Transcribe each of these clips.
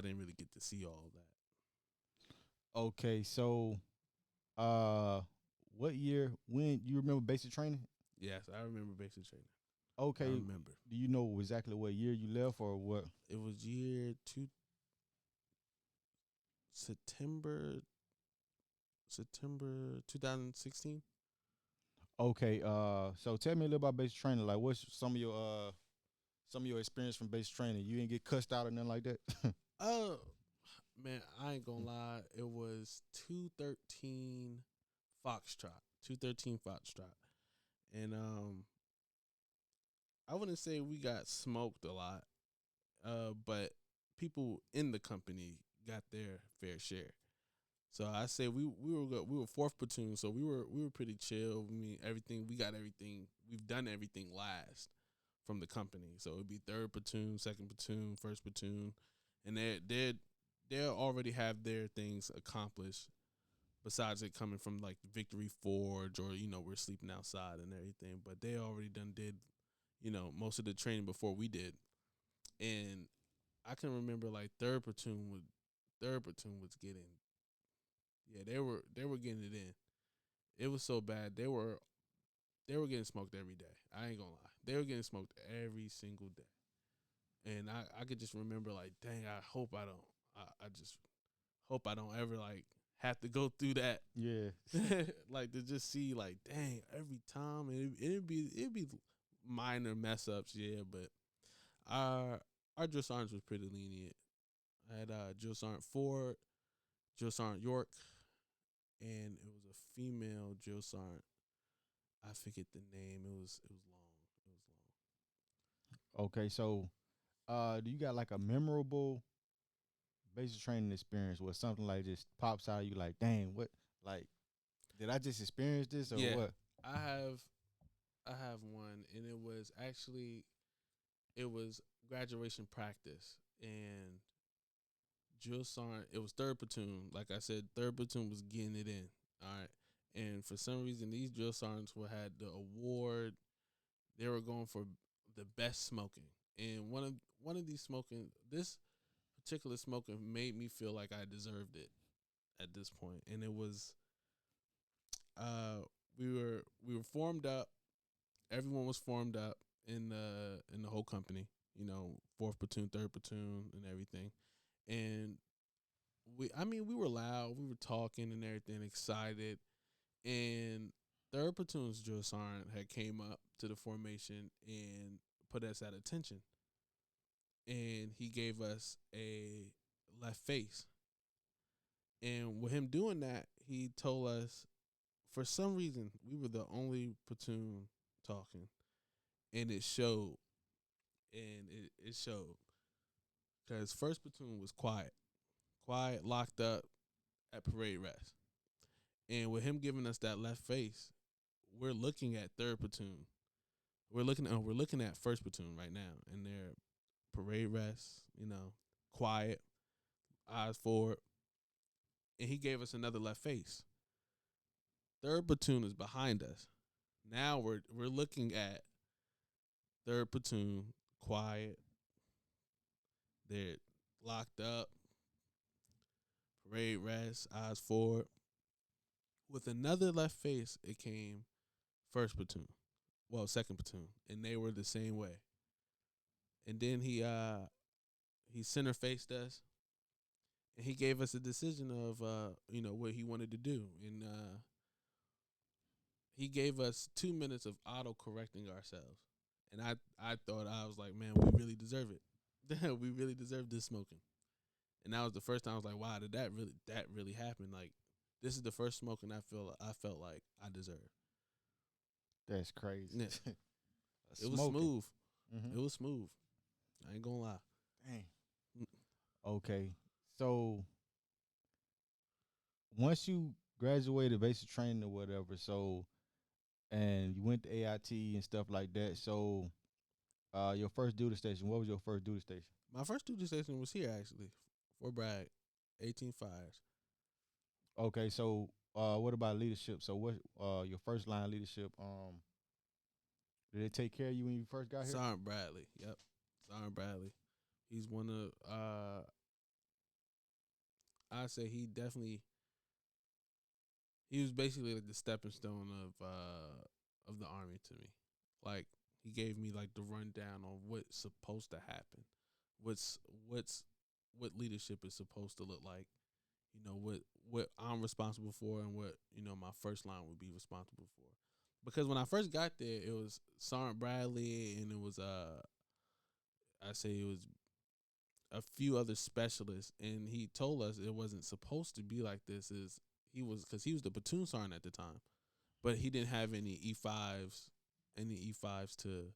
didn't really get to see all of that. Okay, so uh, what year? When you remember basic training? Yes, I remember basic training. I Okay, remember. do you know exactly what year you left or what? It was year two September September 2016. Okay, so tell me a little about basic training. Like, what's some of your experience from basic training? You didn't get cussed out or nothing like that. Uh man, I ain't gonna lie. It was 213 Foxtrot. 213 Foxtrot. And I wouldn't say we got smoked a lot. But people in the company got their fair share. So I say we were fourth platoon, so we were pretty chill. I mean, everything we got everything we've done everything last from the company. So it'd be third platoon, second platoon, first platoon, and they already have their things accomplished. Besides it coming from like the Victory Forge or we're sleeping outside and everything, but they already done did most of the training before we did, and I can remember like third platoon was getting they were getting it in. It was so bad. They were getting smoked every day. I ain't gonna lie. They were getting smoked every single day. And I could just remember like, dang, I hope I don't I just hope I don't ever like have to go through that. Yeah. Like to just see like, dang, every time it'd be minor mess ups, yeah, but our drill sergeants was pretty lenient. I had Drill Sergeant Ford, Drill Sergeant York, and it was a female drill sergeant. I forget the name. It was long. It was long. Okay, so do you got like a memorable basic training experience where something like just pops out? You like, dang, what? Like, did I just experience this or Yeah, what? I have I have one, and it was graduation practice, and drill sergeant. It was third platoon. Like I said, third platoon was getting it in. All right, and for some reason, these drill sergeants had the award. They were going for the best smoking, and one of these smoking this particular smoking made me feel like I deserved it at this point, and it was uh we were formed up. Everyone was formed up in the whole company. Fourth platoon, third platoon, and everything. And we were loud. We were talking and everything, excited. And third platoon's drill sergeant had came up to the formation and put us at attention. And he gave us a left face. And with him doing that, he told us for some reason we were the only platoon talking, and it showed. And it showed because first platoon was quiet, locked up at parade rest. And with him giving us that left face, we're looking at third platoon. We're looking at first platoon right now, and they're parade rest, quiet, eyes forward, and he gave us another left face. Third platoon is behind us. Now we're looking at third platoon, quiet. They're locked up, parade rest, eyes forward. With another left face, it came first platoon. Well, second platoon, and they were the same way. And then he center faced us, and he gave us a decision of what he wanted to do, and he gave us 2 minutes of auto correcting ourselves. And I thought I was like, man, we really deserve it. We really deserve this smoking. And that was the first time I was like, wow, did that really happen? Like, this is the first smoking I felt like I deserved. That's crazy. Yeah, it was Smoking. smooth. Mm-hmm. It was smooth. I ain't gonna lie. Dang. Mm. Okay, so once you graduated basic training or whatever, so and you went to AIT and stuff like that, so your first duty station. What was your first duty station? My first duty station was here actually, Fort Bragg, 18 fires. Okay, so what about leadership? So what your first line leadership? Did they take care of you when you first got here? Sergeant Bradley. Yep, Sergeant Bradley. He's one of I say he was basically like the stepping stone of the army to me. Like he gave me like the rundown on what's supposed to happen, what's what's what leadership is supposed to look like. You know what I'm responsible for and what my first line would be responsible for. Because when I first got there, it was Sergeant Bradley and it was I say it was a few other specialists, and he told us it wasn't supposed to be like this. Is he was the platoon sergeant at the time, but he didn't have any E5s to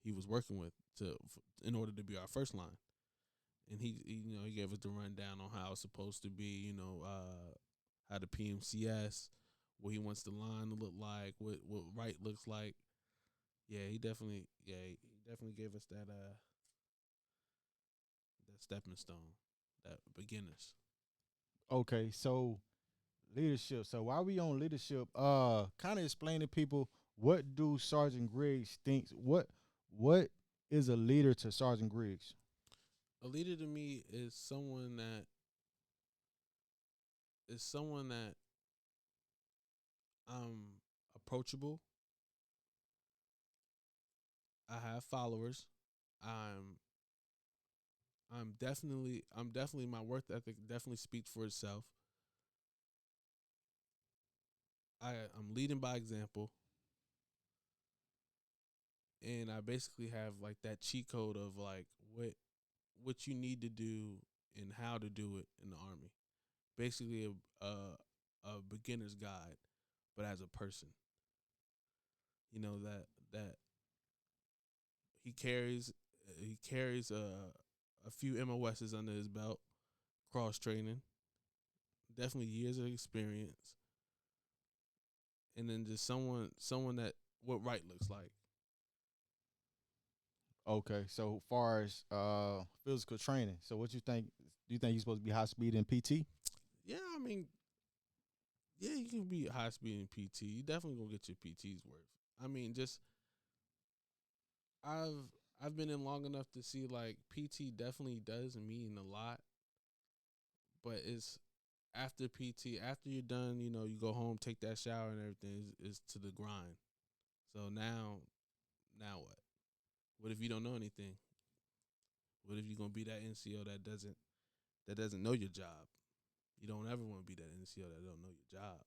he was working with in order to be our first line. And he gave us the rundown on how it's supposed to be, how the PMCS, what he wants the line to look like, what right looks like. He definitely gave us that stepping stone, that beginners. Okay, so leadership. So while we on leadership, kind of explain to people what do Sergeant Griggs thinks. What is a leader to Sergeant Griggs? A leader to me is someone that I'm approachable. I have followers. I'm I'm definitely my work ethic definitely speaks for itself. I'm leading by example, and I basically have like that cheat code of like what you need to do and how to do it in the army. Basically a beginner's guide, but as a person. That he carries a few MOSs under his belt, cross training, definitely years of experience, and then just someone that what right looks like. Okay, so far as physical training, so what you think? Do you think he's supposed to be high speed in PT? Yeah, I mean, yeah, you can be high speed in PT. You definitely gonna get your PT's worth. I mean, just I've I've been in long enough to see like PT definitely does mean a lot, but it's after PT, after you're done, you go home, take that shower and everything is to the grind. So now what? What if you don't know anything? What if you're gonna be that NCO that doesn't know your job? You don't ever want to be that NCO that don't know your job,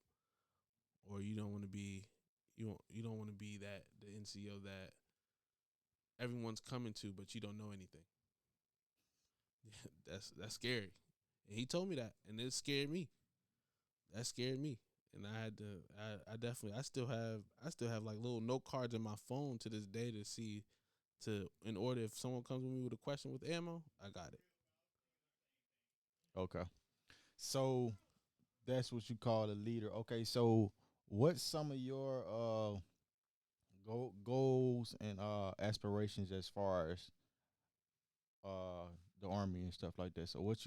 or you don't want to be you don't want to be that the NCO that everyone's coming to, but you don't know anything. That's scary. And he told me that, and it scared me. That scared me, and I had to. I definitely. I still have like little note cards in my phone to this day to see in order if someone comes with me with a question with ammo, I got it. Okay, so that's what you call a leader. Okay, so what's some of your goals and aspirations as far as uh the army and stuff like that? So what's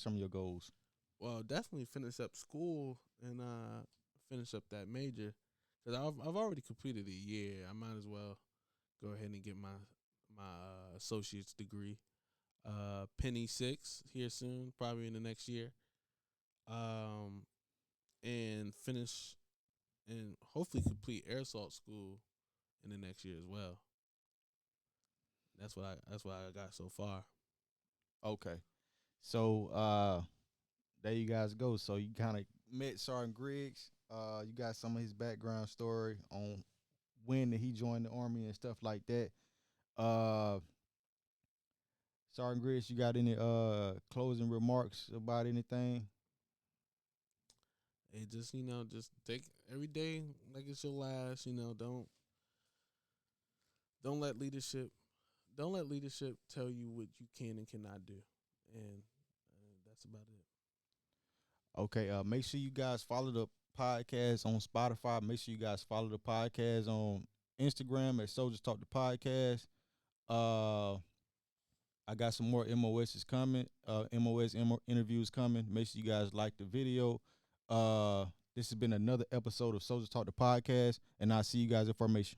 some of your goals? Well, definitely finish up school and finish up that major because I've already completed a year. I might as well go ahead and get my associate's degree. Penny 6 here soon, probably in the next year. Um, and finish and hopefully complete air assault school in the next year as well. That's what I got so far. Okay, so there you guys go. So you kind of met Sergeant Griggs. You got some of his background story on when he joined the army and stuff like that. Uh, Sergeant Griggs, you got any closing remarks about anything? And just take every day like it's your last. Don't let leadership don't let leadership tell you what you can and cannot do, and that's about it. Okay, make sure you guys follow the podcast on Spotify. Make sure you guys follow the podcast on Instagram at Soldiers Talk the Podcast. Uh, I got some more MOSs coming. Interviews coming. Make sure you guys like the video. Uh, this has been another episode of Soldiers Talk the Podcast, and I'll see you guys in formation.